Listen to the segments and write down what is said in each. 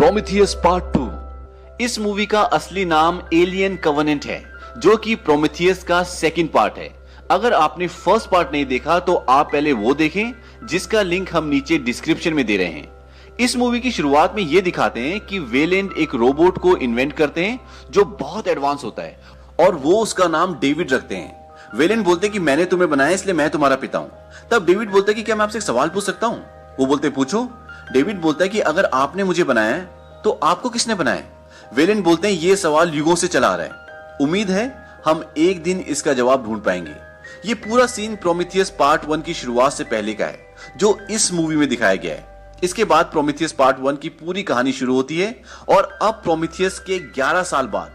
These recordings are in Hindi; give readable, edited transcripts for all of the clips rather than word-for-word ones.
Prometheus part 2। इस मूवी का असली नाम एलियन कवेनेंट है, जो कि प्रोमीथियस का सेकंड पार्ट है। अगर आपने फर्स्ट पार्ट नहीं देखा तो आप पहले वो देखें, जिसका लिंक हम नीचे डिस्क्रिप्शन में दे रहे हैं। इस मूवी की शुरुआत में ये दिखाते हैं कि वेलेंट एक रोबोट को इन्वेंट करते हैं जो बहुत एडवांस होता है और वो उसका नाम डेविड रखते हैं। वेलेंट बोलते हैं कि मैंने तुम्हें बनाया इसलिए मैं तुम्हारा पिता हूं। तब डेविड बोलता है कि क्या मैं आपसे एक सवाल पूछ सकता हूं? वो बोलते पूछो। डेविड बोलता है कि अगर आपने मुझे बनाया है तो आपको किसने बनाया? वेलेंट बोलते हैं ये सवाल युगों से चला आ रहा है, उम्मीद है हम एक दिन इसका जवाब ढूंढ पाएंगे। ये पूरा सीन प्रोमीथियस पार्ट 1 की शुरुआत से पहले का है, जो इस मूवी में दिखाया गया है। इसके बाद प्रोमीथियस पार्ट 1 की पूरी कहानी शुरू होती है और अब प्रोमीथियस के 11 साल बाद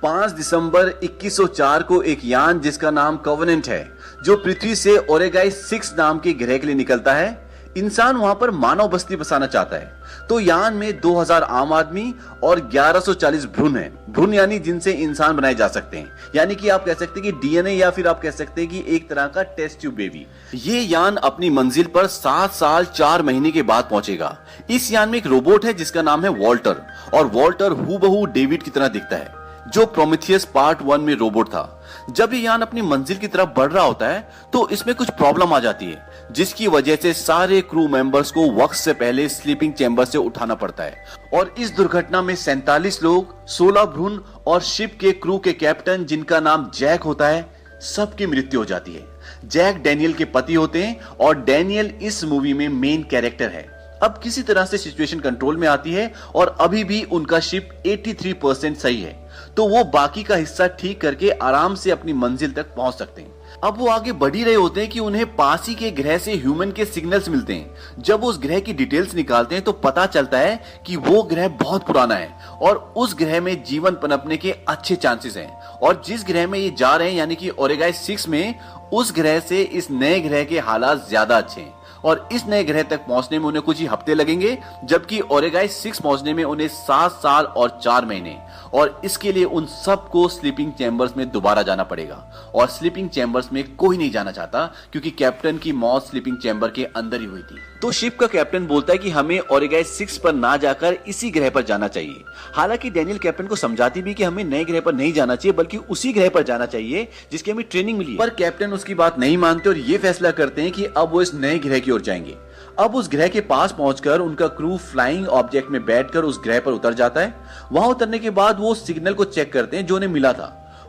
5 दिसंबर 2104 को एक यान जिसका नाम कवेनेंट है, जो पृथ्वी से ओरेगाइस 6 नाम के ग्रह के लिए निकलता है। इंसान वहां पर मानव बस्ती बसाना चाहता है, तो यान में 2000 आम आदमी और 1140 भ्रूण हैं। भ्रूण यानी जिनसे इंसान बनाए जा सकते हैं, यानी कि आप कह सकते हैं कि डीएनए, या फिर आप कह सकते हैं कि एक तरह का टेस्ट ट्यूब बेबी। ये यान अपनी मंजिल पर 7 साल 4 महीने के बाद पहुंचेगा। इस यान में एक रोबोट है जिसका नाम है वॉल्टर, और वॉल्टर हूबहू डेविड की तरह दिखता है, जो प्रोमीथियस पार्ट 1 में रोबोट था। जब ये यान अपनी मंजिल की तरफ बढ़ रहा होता है तो इसमें कुछ प्रॉब्लम आ जाती है, जिसकी वजह से सारे क्रू मेंबर्स को वक्त से पहले स्लीपिंग चैम्बर से उठाना पड़ता है। और इस दुर्घटना में 47 लोग, 16 भ्रूण और शिप के क्रू के कैप्टन जिनका नाम जैक होता है, सबकी मृत्यु हो जाती है। जैक डैनियल के पति होते हैं और डैनियल इस मूवी में मेन कैरेक्टर है। अब किसी तरह से सिचुएशन कंट्रोल में आती है और अभी भी उनका शिप 83% सही है, तो वो बाकी का हिस्सा ठीक करके आराम से अपनी मंजिल तक पहुंच सकते हैं। अब वो आगे बढ़ ही रहे होते हैं कि उन्हें पास ही के ग्रह से ह्यूमन के सिग्नल्स मिलते हैं। जब वो उस ग्रह की डिटेल्स निकालते हैं तो पता चलता है कि वो ग्रह बहुत पुराना है और उस ग्रह में जीवन पनपने के अच्छे चांसेस हैं। और जिस ग्रह में ये जा रहे हैं, यानी कि ओरेगाइस 6 में, उस ग्रह से इस नए ग्रह के हालात ज्यादा अच्छे हैं और इस नए ग्रह तक पहुंचने में उन्हें कुछ ही हफ्ते लगेंगे, जबकि ओरेगाइस 6 पहुंचने में उन्हें 7 साल और 4 महीने। और इसके लिए उन सबको स्लीपिंग चैम्बर्स में दोबारा जाना पड़ेगा, और स्लीपिंग चैम्बर्स में कोई नहीं जाना चाहता क्योंकि कैप्टन की मौत स्लीपिंग चैम्बर के अंदर ही हुई थी। तो शिप का कैप्टन बोलता है कि हमें ओरेगाइस 6 पर ना जाकर इसी ग्रह पर जाना चाहिए। हालांकि डैनियल कैप्टन को समझाती भी कि हमें नए ग्रह पर नहीं जाना चाहिए, बल्कि उसी ग्रह पर जाना चाहिए जिसकी हमें ट्रेनिंग मिली है। पर कैप्टन उसकी बात नहीं मानते और ये फैसला करते हैं कि अब वो इस नए ग्रह की ओर जाएंगे। अब उस ग्रह के पास पहुंचकर उनका क्रू फ्लाइंग ऑब्जेक्ट में बैठकर उस ग्रह पर उतर जाता है। वहां उतरने के बाद वो सिग्नल को चेक करते हैं जो उन्हें मिला था।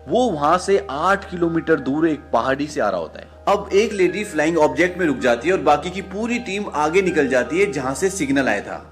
वो वहां से 8 किलोमीटर दूर एक पहाड़ी से आ रहा होता है। अब एक लेडी फ्लाइंग ऑब्जेक्ट में रुक जाती है और बाकी की पूरी टीम आगे निकल जाती है जहां से सिग्नल आया था।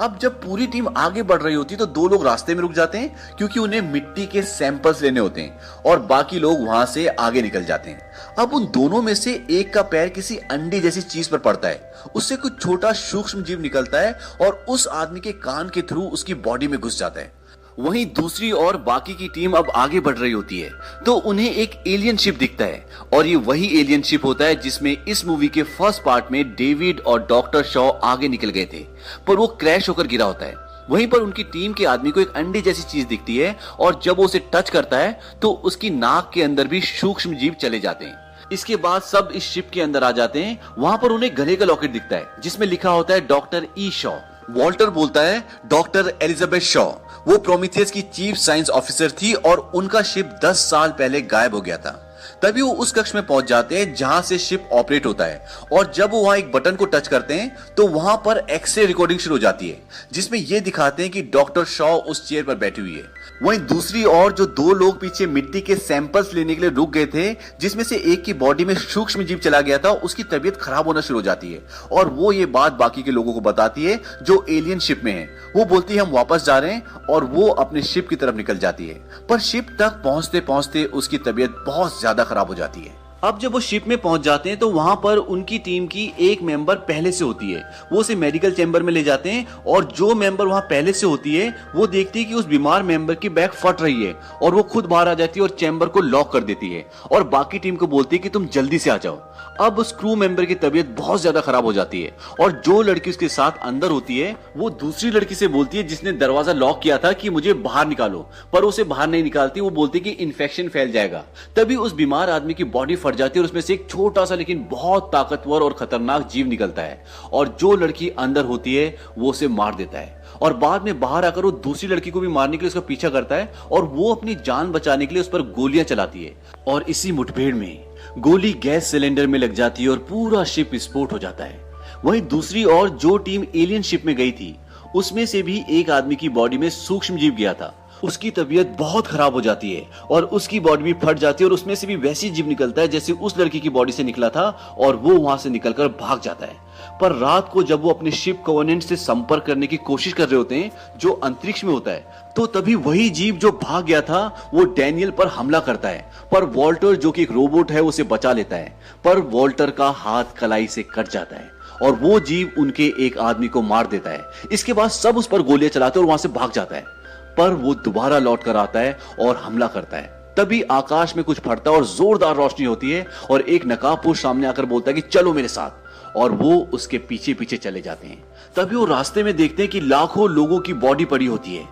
अब जब पूरी टीम आगे बढ़ रही होती है तो 2 लोग रास्ते में रुक जाते हैं क्योंकि उन्हें मिट्टी के सैंपल्स लेने होते हैं, और बाकी लोग वहां से आगे निकल जाते हैं। अब उन दोनों में से एक का पैर किसी अंडे जैसी चीज पर पड़ता है, उससे कुछ छोटा सूक्ष्म जीव निकलता है और उस आदमी के कान के थ्रू उसकी बॉडी में घुस जाता है। वहीं दूसरी ओर बाकी की टीम अब आगे बढ़ रही होती है तो उन्हें एक एलियन शिप दिखता है, और ये वही एलियन शिप होता है जिसमें इस मूवी के फर्स्ट पार्ट में डेविड और डॉक्टर शॉ आगे निकल गए थे, पर वो क्रैश होकर गिरा होता है। वहीं पर उनकी टीम के आदमी को एक अंडे जैसी चीज दिखती है, और जब वो उसे टच करता है तो उसकी नाक के अंदर भी सूक्ष्म जीव चले जाते हैं। इसके बाद सब इस शिप के अंदर आ जाते हैं। वहां पर उन्हें गले का लॉकेट दिखता है जिसमें लिखा होता है डॉक्टर ई शॉ। वॉल्टर बोलता है डॉक्टर एलिजाबेथ शॉ। वो प्रोमीथियस की चीफ साइंस ऑफिसर थी और उनका शिप 10 साल पहले गायब हो गया था। तभी वो उस कक्ष में पहुंच जाते हैं जहां से शिप ऑपरेट होता है, और जब वो वहां एक बटन को टच करते हैं तो वहां पर एक्सरे रिकॉर्डिंग शुरू हो जाती है, जिसमें ये दिखाते हैं कि डॉक्टर शॉ उस चेयर पर बैठी हुई है। वहीं दूसरी ओर जो 2 लोग पीछे मिट्टी के सैंपल्स लेने के लिए रुक गए थे, जिसमें से एक की बॉडी में सूक्ष्म जीव चला गया था, उसकी तबीयत खराब होना शुरू हो जाती है, और वो ये बात बाकी के लोगों को बताती है जो एलियन शिप में है। वो बोलती है हम वापस जा रहे हैं, और वो अपने शिप की तरफ निकल जाती है। पर शिप तक पहुंचते पहुंचते उसकी तबीयत बहुत ज्यादा खराब हो जाती है। अब जब वो शिप में पहुंच जाते हैं तो वहां पर उनकी टीम की एक मेंबर पहले से होती है। वो उसे मेडिकल चैम्बर में ले जाते हैं, और जो मेंबर वहां पहले से होती है वो देखती है कि उस बीमार मेंबर की बैक फट रही है, और वो खुद बाहर आ जाती है और चैम्बर को लॉक कर देती है, और बाकी टीम को बोलती है कि तुम जल्दी से आ जाओ। अब उस क्रू मेंबर की तबीयत बहुत ज्यादा खराब हो जाती है, और जो लड़की उसके साथ अंदर होती है वो दूसरी लड़की से बोलती है जिसने दरवाजा लॉक किया था कि मुझे बाहर निकालो, पर उसे बाहर नहीं निकालती। वो बोलती है कि इन्फेक्शन फैल जाएगा। तभी उस बीमार आदमी की बॉडी फट जाती है और उसमें से एक छोटा सा लेकिन बहुत ताकतवर और खतरनाक जीव निकलता है, और जो लड़की अंदर होती है वो उसे मार देता है। और बाद में बाहर आकर वो दूसरी लड़की को भी मारने के लिए उसका पीछा करता है और वो अपनी जान बचाने के लिए उस पर गोलियां चलाती है और इसी मुठभेड़ में गोली गैस सिलेंडर में लग जाती है और पूरा शिप विस्फोट हो जाता है। वहीं दूसरी ओर जो टीम एलियन शिप में गई थी उसमें से भी एक आदमी की बॉडी में सूक्ष्म जीव गया था। उसकी तबीयत बहुत खराब हो जाती है और उसकी बॉडी भी फट जाती है और उसमें से भी वैसी जीव निकलता है जैसे उस लड़की की बॉडी से निकला था और वो वहां से निकलकर भाग जाता है। पर रात को जब वो अपने शिप कॉवेनेंट से संपर्क करने की कोशिश कर रहे होते हैं जो अंतरिक्ष में होता है, तो तभी वही जीव जो भाग गया था वो डैनियल पर हमला करता है। पर वॉल्टर जो कि एक रोबोट है उसे बचा लेता है, पर वॉल्टर का हाथ कलाई से कट जाता है और वो जीव उनके एक आदमी को मार देता है। इसके बाद सब उस पर गोलियां चलाते और वहां से भाग जाता है, पर वो दोबारा लौट कर आता है और हमला करता है। तभी आकाश में कुछ फटता है और जोरदार रोशनी होती है और एक नकाबपोश सामने आकर बोलता है कि चलो मेरे साथ, और वो उसके पीछे पीछे चले जाते हैं। तभी वो रास्ते में देखते हैं कि लाखों लोगों की बॉडी पड़ी होती है।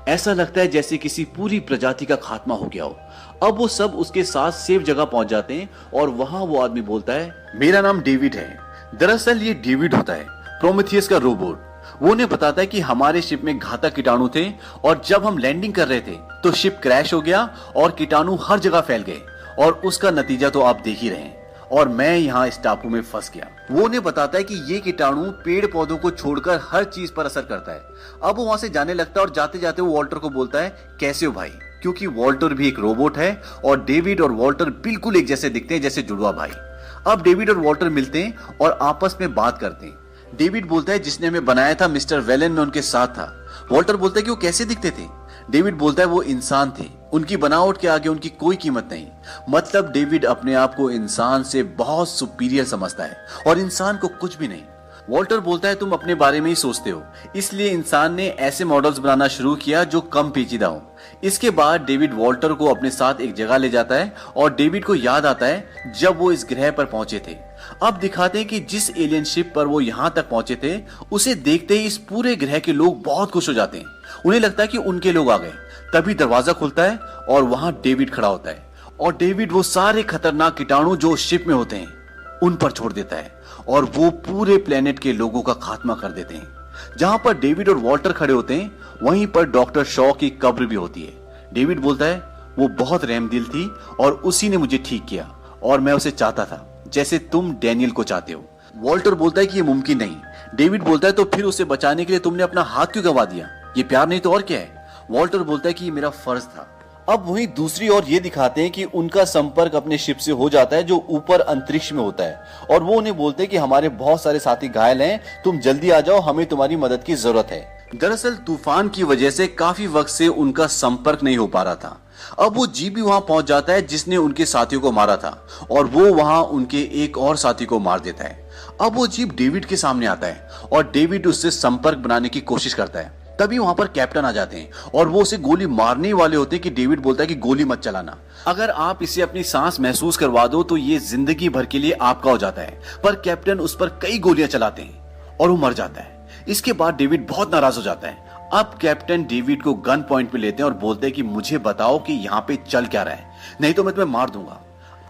ऐसा लगता है जैसे किसी पूरी प्रजाति का खात्मा हो गया हो। अब वो सब उसके साथ सेफ जगह पहुंच जाते हैं और वहां वो आदमी बोलता है, मेरा नाम डेविड है। दरअसल ये डेविड होता है प्रोमेथियस का रोबोट। वो उन्हें बताता है कि हमारे शिप में घातक कीटाणु थे और जब हम लैंडिंग कर रहे थे तो शिप क्रैश हो गया और कीटाणु हर जगह फैल गए और उसका नतीजा तो आप देख ही रहे हैं और मैं यहाँ इस टापू में फंस गया। वो उन्हें बताता है कि ये कीटाणु पेड़ पौधों को छोड़कर हर चीज पर असर करता है। अब वो वहां से जाने लगता है और जाते जाते वो वॉल्टर को बोलता है, कैसे हो भाई, क्योंकि वॉल्टर भी एक रोबोट है और डेविड और वॉल्टर बिल्कुल एक जैसे दिखते हैं, जैसे जुड़वा भाई। अब डेविड और वॉल्टर मिलते हैं और आपस में बात करते हैं। डेविड बोलता है, जिसने हमें बनाया था मिस्टर वेलन में उनके साथ था। वॉल्टर बोलता है कि वो कैसे दिखते थे। डेविड बोलता है वो इंसान थे, उनकी बनावट के आगे उनकी कोई कीमत नहीं। मतलब डेविड अपने आप को इंसान से बहुत सुपीरियर समझता है और इंसान को कुछ भी नहीं। वॉल्टर बोलता है तुम अपने बारे में ही सोचते हो, इसलिए इंसान ने ऐसे मॉडल्स बनाना शुरू किया जो कम पेचीदा हो। इसके बाद डेविड वॉल्टर को अपने साथ एक जगह ले जाता है और डेविड को याद आता है जब वो इस ग्रह पर पहुंचे थे। अब दिखाते हैं कि जिस एलियन शिप पर वो यहाँ तक पहुंचे थे उसे देखते ही इस पूरे ग्रह के लोग बहुत खुश हो जाते हैं। उन्हें लगता है कि उनके लोग आ गए। तभी दरवाजा खुलता है और वहां डेविड खड़ा होता है और डेविड वो सारे खतरनाक कीटाणु जो उस शिप में होते हैं उन पर छोड़ देता है और वो पूरे प्लेनेट के लोगों का खात्मा कर देते हैं। जहां पर डेविड और वॉल्टर खड़े होते हैं वहीं पर डॉक्टर शॉ की कब्र भी होती है। डेविड बोलता है वो बहुत रहमदिल थी और उसी ने मुझे ठीक किया और मैं उसे चाहता था जैसे तुम डैनियल को चाहते हो। वॉल्टर बोलता है कि ये मुमकिन नहीं। डेविड बोलता है तो फिर उसे बचाने के लिए तुमने अपना हाथ क्यों गंवा दिया, ये प्यार नहीं तो और क्या है। वॉल्टर बोलता है कि ये मेरा फर्ज था। अब वहीं दूसरी ओर ये दिखाते हैं कि उनका संपर्क अपने शिप से हो जाता है जो ऊपर अंतरिक्ष में होता है और वो उन्हें बोलते हैं कि हमारे बहुत सारे साथी घायल हैं, तुम जल्दी आ जाओ, हमें तुम्हारी मदद की जरूरत है। दरअसल तूफान की वजह से काफी वक्त से उनका संपर्क नहीं हो पा रहा था। अब वो जीप भी वहां पहुंच जाता है जिसने उनके साथियों को मारा था और वो वहां उनके एक और साथी को मार देता है। अब वो जीप डेविड के सामने आता है और डेविड उससे संपर्क बनाने की कोशिश करता है। तभी वहां पर कैप्टन आ जाते हैं और वो उसे गोली मारने वाले होते हैं कि डेविड बोलता है कि गोली मत चलाना, अगर आप इसे अपनी सांस महसूस करवा दो तो ये जिंदगी भर के लिए आपका हो जाता है। पर कैप्टन उस पर कई गोलियां चलाते हैं और वो मर जाता है। इसके बाद डेविड बहुत नाराज हो जाता है। अब कैप्टन डेविड को गन पॉइंट पे लेते हैं और बोलते हैं कि मुझे बताओ कि यहाँ पे चल क्या रहा है, नहीं तो मैं तुम्हें मार दूंगा।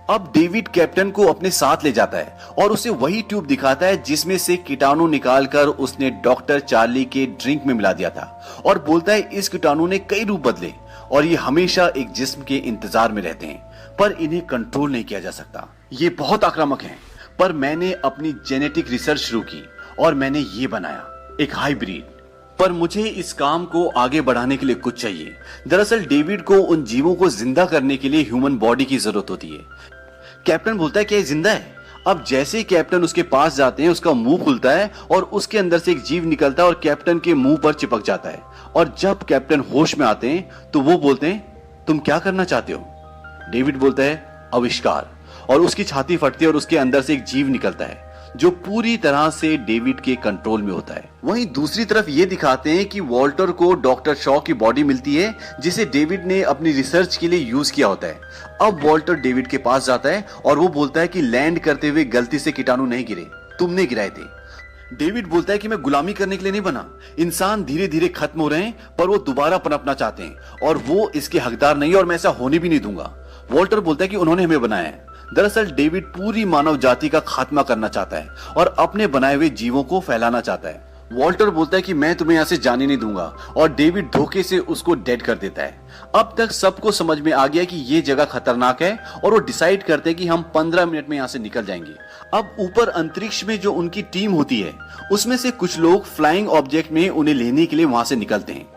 अब डेविड कैप्टन को अपने साथ ले जाता है और उसे वही ट्यूब दिखाता है जिसमें से कीटाणु निकालकर उसने डॉक्टर चार्ली के ड्रिंक में मिला दिया था और बोलता है इस कीटाणु ने कई रूप बदले और ये हमेशा एक जिस्म के इंतजार में रहते हैं पर इन्हें कंट्रोल नहीं किया जा सकता। ये बहुत आक्रामक हैं, पर मैंने अपनी जेनेटिक रिसर्च शुरू की और मैंने ये बनाया एक हाइब्रिड। पर मुझे इस काम को आगे बढ़ाने के लिए कुछ चाहिए। दरअसल डेविड को उन जीवों को जिंदा करने के लिए ह्यूमन बॉडी की जरूरत होती है। कैप्टन बोलता है क्या ये जिंदा है। अब जैसे ही कैप्टन उसके पास जाते हैं उसका मुंह खुलता है और उसके अंदर से एक जीव निकलता है और कैप्टन के मुंह पर चिपक जाता है। और जब कैप्टन होश में आते हैं तो वो बोलते हैं तुम क्या करना चाहते हो। डेविड बोलता है आविष्कार, और उसकी छाती फटती है और उसके अंदर से एक जीव निकलता है जो पूरी तरह से डेविड के कंट्रोल में होता है। वहीं दूसरी तरफ ये दिखाते हैं कि वॉल्टर को डॉक्टर शॉ की बॉडी मिलती है जिसे डेविड ने अपनी रिसर्च के लिए यूज किया होता है। अब वॉल्टर डेविड के पास जाता है और वो बोलता है कि लैंड करते हुए गलती से कीटाणु नहीं गिरे, तुमने गिराए थे। डेविड बोलता है कि मैं गुलामी करने के लिए नहीं बना, इंसान धीरे धीरे खत्म हो रहे हैं पर वो दोबारा पनपना चाहते हैं और वो इसके हकदार नहीं और मैं ऐसा होने भी नहीं दूंगा। वॉल्टर बोलता है कि उन्होंने हमें बनाया है। दरअसल डेविड पूरी मानव जाति का खात्मा करना चाहता है और अपने बनाए हुए जीवों को फैलाना चाहता है। वॉल्टर बोलता है कि मैं तुम्हें यहाँ से जाने नहीं दूंगा और डेविड धोखे से उसको डेड कर देता है। अब तक सबको समझ में आ गया कि ये जगह खतरनाक है और वो डिसाइड करते हैं कि हम 15 मिनट में यहाँ से निकल जाएंगे। अब ऊपर अंतरिक्ष में जो उनकी टीम होती है उसमें से कुछ लोग फ्लाइंग ऑब्जेक्ट में उन्हें लेने के लिए वहां से निकलते हैं।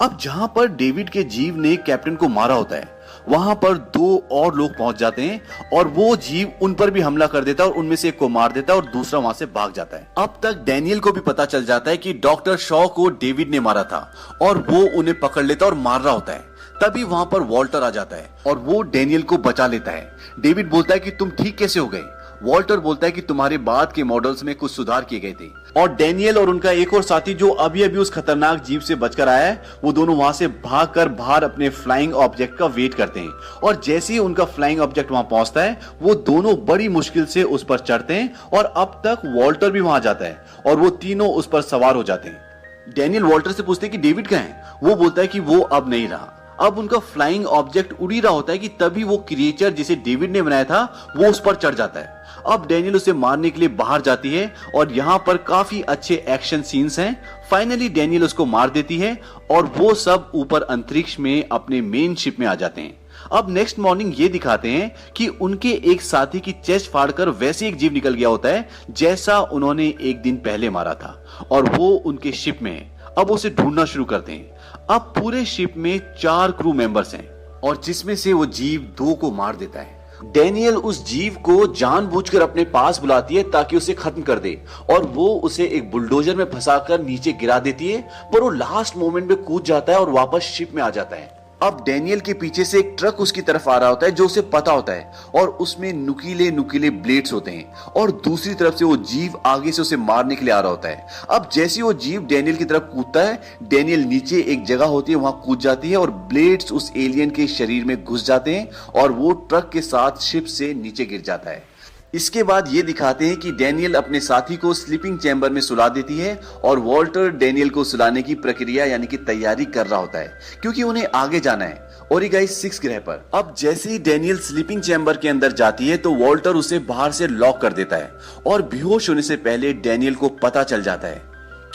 अब जहां पर डेविड के जीव ने कैप्टन को मारा होता है वहां पर 2 और लोग पहुंच जाते हैं और वो जीव उन पर भी हमला कर देता है और उनमें से एक को मार देता है और दूसरा वहां से भाग जाता है। अब तक डैनियल को भी पता चल जाता है कि डॉक्टर शॉ को डेविड ने मारा था और वो उन्हें पकड़ लेता और मार रहा होता है। तभी वहां पर वॉल्टर आ जाता है और वो डैनियल को बचा लेता है। डेविड बोलता है कि तुम ठीक कैसे हो गए? वॉल्टर बोलता है कि तुम्हारे बाद के मॉडल्स में कुछ सुधार किए गए थे। और डैनियल और उनका एक और साथी जो अभी अभी उस खतरनाक जीव से बचकर आया है वो दोनों वहां से भागकर बाहर अपने फ्लाइंग ऑब्जेक्ट का वेट करते हैं। और जैसे ही उनका फ्लाइंग ऑब्जेक्ट वहां पहुंचता है वो दोनों बड़ी मुश्किल से उस पर चढ़ते हैं और अब तक वॉल्टर भी वहां जाता है और वो तीनों उस पर सवार हो जाते हैं। डैनियल वॉल्टर से पूछते हैं कि डेविड कहाँ है? वो बोलता है कि वो अब नहीं रहा। अब उनका फ्लाइंग ऑब्जेक्ट उड़ ही रहा होता है कि तभी वो क्रिएचर जिसे डेविड ने बनाया था वो उस पर चढ़ जाता है। अब डैनियल उसे मारने के लिए बाहर जाती है और यहाँ पर काफी अच्छे एक्शन सीन्स हैं। फाइनली डैनियल उसको मार देती है और वो सब ऊपर अंतरिक्ष में अपने मेन शिप में आ जाते हैं। अब नेक्स्ट मॉर्निंग ये दिखाते हैं कि उनके एक साथी की चेस्ट फाड़कर वैसे एक जीव निकल गया होता है जैसा उन्होंने एक दिन पहले मारा था और वो उनके शिप में है। अब उसे ढूंढना शुरू करते हैं। अब पूरे शिप में 4 क्रू मेंबर्स हैं और जिसमें से वो जीव 2 को मार देता है। डैनियल उस जीव को जानबूझकर अपने पास बुलाती है ताकि उसे खत्म कर दे और वो उसे एक बुलडोजर में फंसाकर नीचे गिरा देती है, पर वो लास्ट मोमेंट में कूद जाता है और वापस शिप में आ जाता है। अब डैनियल के पीछे से एक ट्रक उसकी तरफ आ रहा होता है जो उसे पता होता है और उसमें नुकीले नुकीले ब्लेड्स होते हैं और दूसरी तरफ से वो जीव आगे से उसे मारने के लिए आ रहा होता है। अब जैसे ही वो जीव डैनियल की तरफ कूदता है डैनियल नीचे एक जगह होती है वहां कूद जाती है और ब्लेड्स उस एलियन के शरीर में घुस जाते हैं और वो ट्रक के साथ शिप से नीचे गिर जाता है। इसके बाद ये दिखाते हैं कि डैनियल अपने साथी को स्लीपिंग चैम्बर में सुला देती है और वॉल्टर डैनियल को सुलाने की प्रक्रिया यानी कि तैयारी कर रहा होता है क्योंकि उन्हें आगे जाना है ओरिगाइस 6 ग्रह पर। अब जैसे ही डैनियल स्लीपिंग चैम्बर के अंदर जाती है तो वॉल्टर उसे बाहर से लॉक कर देता है और बेहोश होने से पहले डैनियल को पता चल जाता है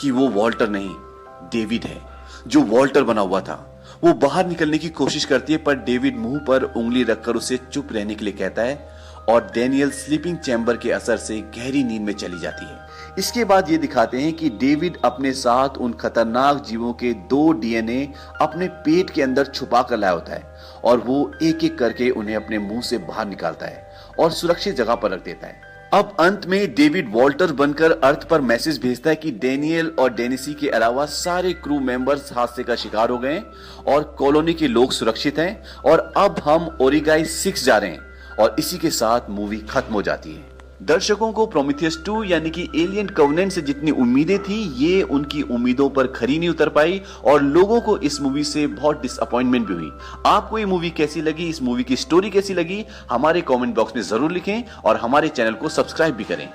कि वो वॉल्टर नहीं डेविड है जो वॉल्टर बना हुआ था। वो बाहर निकलने की कोशिश करती है पर डेविड मुंह पर उंगली रखकर उसे चुप रहने के लिए कहता है और डैनियल स्लीपिंग चैम्बर के असर से गहरी नींद में चली जाती है। इसके बाद ये दिखाते हैं कि डेविड अपने साथ उन खतरनाक जीवों के 2 डीएनए अपने पेट के अंदर छुपा कर लाया होता है और वो एक एक करके उन्हें अपने मुंह से बाहर निकालता है और सुरक्षित जगह पर रख देता है। अब अंत में डेविड वॉल्टर बनकर अर्थ पर मैसेज भेजता है कि डैनियल और डेनिसी के अलावा सारे क्रू मेंबर्स हादसे का शिकार हो गए और कॉलोनी के लोग सुरक्षित हैं और अब हम ओरिगाइस 6 जा रहे हैं और इसी के साथ मूवी खत्म हो जाती है। दर्शकों को प्रोमीथियस 2 यानी कि एलियन कवेनेंट से जितनी उम्मीदें थी ये उनकी उम्मीदों पर खरी नहीं उतर पाई और लोगों को इस मूवी से बहुत डिसअपॉइंटमेंट भी हुई। आपको ये मूवी कैसी लगी, इस मूवी की स्टोरी कैसी लगी, हमारे कमेंट बॉक्स में जरूर लिखें और हमारे चैनल को सब्सक्राइब भी करें।